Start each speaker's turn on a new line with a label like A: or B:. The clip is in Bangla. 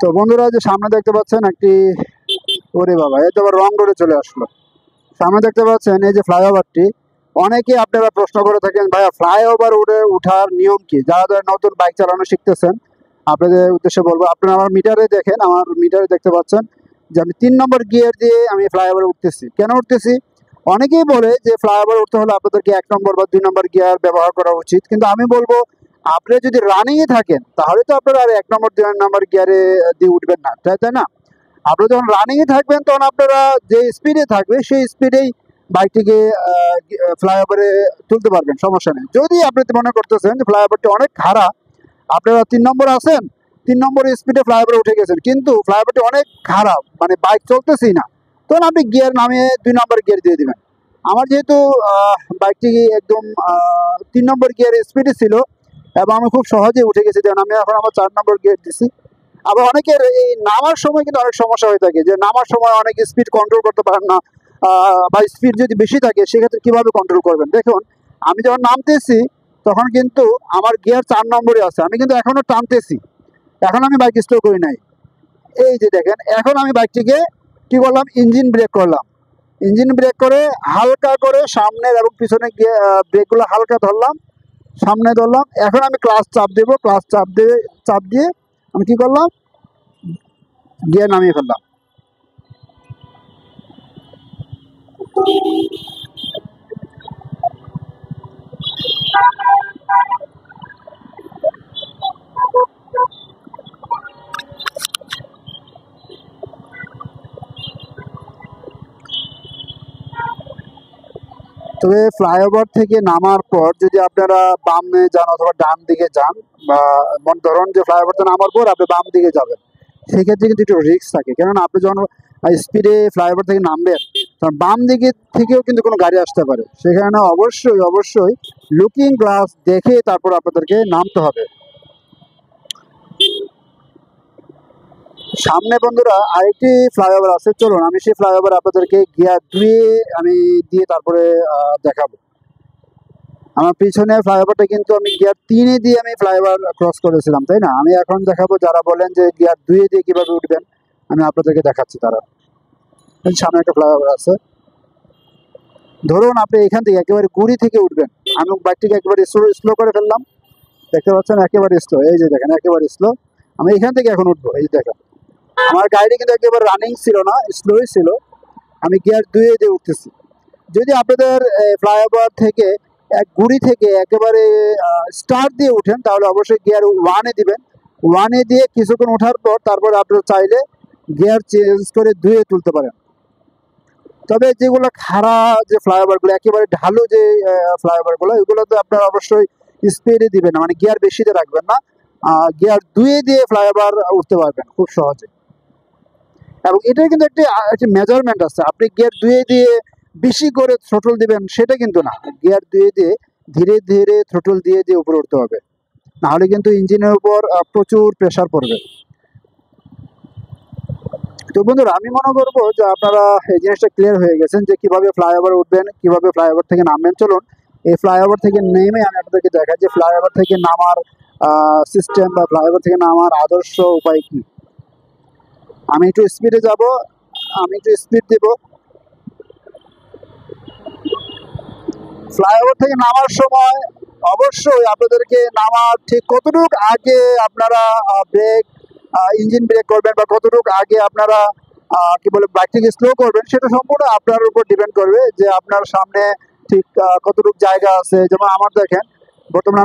A: তো বন্ধুরা, যে সামনে দেখতে পাচ্ছেন একটি, ওরে বাবা, এই তো আবার রং রোডে চলে আসলো। সামনে দেখতে পাচ্ছেন এই যে ফ্লাইওভারটি। অনেকে আপনারা প্রশ্ন করে থাকেন, ভাইয়া ফ্লাইওভার ওঠার নিয়ম কি? যারা যারা নতুন বাইক চালানো শিখতেছেন আপনাদের উদ্দেশ্যে বলবো, আপনারা আমার মিটারে দেখেন, আমার মিটারে দেখতে পাচ্ছেন যে আমি 3 নম্বর গিয়ার দিয়ে আমি ফ্লাইওভারে উঠতেছি। কেন উঠতেছি? অনেকেই বলে যে ফ্লাইওভার উঠতে হলে আপনাদেরকে 1 নম্বর বা 2 নম্বর গিয়ার ব্যবহার করা উচিত, কিন্তু আমি বলবো আপনি যদি রানিংয়ে থাকেন তাহলে তো আপনারা আর 1 নম্বর 2 নম্বর গিয়ারে দিয়ে উঠবেন না, তাই না? আপনি যখন রানিংয়ে থাকবেন তখন আপনারা যে স্পিডে থাকবে সেই স্পিডেই বাইকটিকে ফ্লাইওভারে তুলতে পারবেন, সমস্যা নেই। যদি আপনি মনে করতেছেন যে ফ্লাইওভারটি অনেক খারাপ, আপনারা 3 নম্বর আছেন, 3 নম্বর স্পিডে ফ্লাইওভারে উঠে গেছেন, কিন্তু ফ্লাইওভারটি অনেক খারাপ, মানে বাইক চলতেছেই না, তখন আপনি গিয়ার নামিয়ে 2 নম্বর গিয়ার দিয়ে দিবেন। আমার যেহেতু বাইকটি একদম 3 নম্বর গিয়ার স্পিডে ছিল এবং আমি খুব সহজে উঠে গেছি, যেমন আমি এখন আমার 4 নম্বর গিয়ার দিছি। আবার অনেকের এই নামার সময় কিন্তু অনেক সমস্যা হয়ে থাকে, যে নামার সময় অনেক স্পিড কন্ট্রোল করতে পারেন না, বা স্পিড যদি বেশি থাকে সেক্ষেত্রে কিভাবে কন্ট্রোল করবেন। দেখুন, আমি যখন নামতেছি তখন কিন্তু আমার গিয়ার 4 নম্বরে আছে, আমি কিন্তু এখনো টানতেছি, এখন আমি বাইক স্লো করি নাই। এই যে দেখেন, এখন আমি বাইকটিকে কি করলাম, ইঞ্জিন ব্রেক করলাম। ইঞ্জিন ব্রেক করে হালকা করে সামনের এবং পিছনের ব্রেকগুলো হালকা ধরলাম, সামনে ধরলাম। এখন আমি ক্লাচ চাপ দেবো, ক্লাচ চাপ দিয়ে আমি কি করলাম, গিয়ার নামিয়ে ফেললাম। তবে ফ্লাইওভার থেকে নামার পর যদি আপনারা বামে যান অথবা ডান দিকে যান, বা ধরুন যে ফ্লাইওভার থেকে নামার পর আপনি বাম দিকে যাবেন, সেক্ষেত্রে কিন্তু একটু রিস্ক থাকে। কেননা আপনি যখন স্পিডে ফ্লাইওভার থেকে নামবেন তখন বাম দিকে থেকেও কিন্তু কোনো গাড়ি আসতে পারে, সেখানে অবশ্যই লুকিং গ্লাস দেখে তারপর আপনাদেরকে নামতে হবে। সামনে বন্ধুরা আরেকটি ফ্লাইওভার আছে, চলুন আমি সেই ফ্লাইওভার আপনাদেরকে গিয়ার দিয়ে তারপরে দেখাবো। আমার পিছনে ফ্লাইওভারটা কিন্তু আমি গিয়ার 3 দিয়ে আমি ফ্লাইওভার ক্রস করেছিলাম, তাই না? আমি এখন দেখাবো, যারা বলেন যে গিয়ার 2 দিয়ে কিভাবে উঠবেন আমি আপনাদেরকে দেখাচ্ছি। তারা সামনে একটা ফ্লাইওভার আছে, ধরুন আপনি এখান থেকে একেবারে গুড়ি থেকে উঠবেন। আমি বাইকটিকে একেবারে স্লো করে ফেললাম, দেখতে পাচ্ছেন একেবারে স্লো। এই যে দেখেন একেবারে স্লো, আমি এখান থেকে এখন উঠবো। এই দেখেন আমার গাড়ি কিন্তু একেবারে রানিং ছিল না, স্লোই ছিল। আমি গিয়ার 2 দিয়ে উঠতেছি। যদি আপনাদের ফ্লাইওভার থেকে গুড়ি থেকে একেবারে স্টার্ট দিয়ে উঠেন তাহলে অবশ্যই গিয়ার 1 দিবেন। 1 দিয়ে কিছুক্ষণ ওঠার পর তারপরে আপনারা চাইলে গিয়ার চেঞ্জ করে 2 তুলতে পারেন। তবে যেগুলো খাড়া যে ফ্লাইওভারগুলো, একেবারে ঢালু যে ফ্লাইওভারগুলো, এগুলো তো আপনারা অবশ্যই স্পিডে দিবেন না, মানে গিয়ার বেশিতে রাখবেন না। গিয়ার 2 দিয়ে ফ্লাইওভার উঠতে পারবেন খুব সহজে। এবং এটার কিন্তু একটি মেজারমেন্ট আছে, আপনি গিয়ার 2 দিয়ে বেশি করে থ্রোটল দিবেন সেটা কিন্তু না, গিয়ার 2 দিয়ে ধীরে ধীরে থ্রোটল দিয়ে উপরে উঠতে হবে, নাহলে কিন্তু ইঞ্জিনের উপর প্রচুর প্রেশার পড়বে। তো বন্ধুরা, আমি মনে করবো যে আপনারা এই জিনিসটা ক্লিয়ার হয়ে গেছেন যে কিভাবে ফ্লাইওভার উঠবেন, কিভাবে ফ্লাইওভার থেকে নামবেন। চলুন এই ফ্লাইওভার থেকে নেমে আমি আপনাদেরকে দেখাই যে ফ্লাইওভার থেকে নামার সিস্টেম বা ফ্লাইওভার থেকে নামার আদর্শ উপায় কি। আমি একটু স্পিডে যাব, আমি একটু স্পিড দেব। ফ্লাইওভার থেকে নামার সময় অবশ্যই আপনাদেরকে নামার ঠিক কতটুকু আগে আপনারা ব্রেক, ইঞ্জিন ব্রেক করবেন, বা কতটুকু আগে আপনারা কি বলে বাইকটিকে স্লো করবেন, সেটা সম্পূর্ণ আপনার উপর ডিপেন্ড করবে যে আপনার সামনে ঠিক কতটুকু জায়গা আছে। যেমন আমার দেখেন বর্তমানে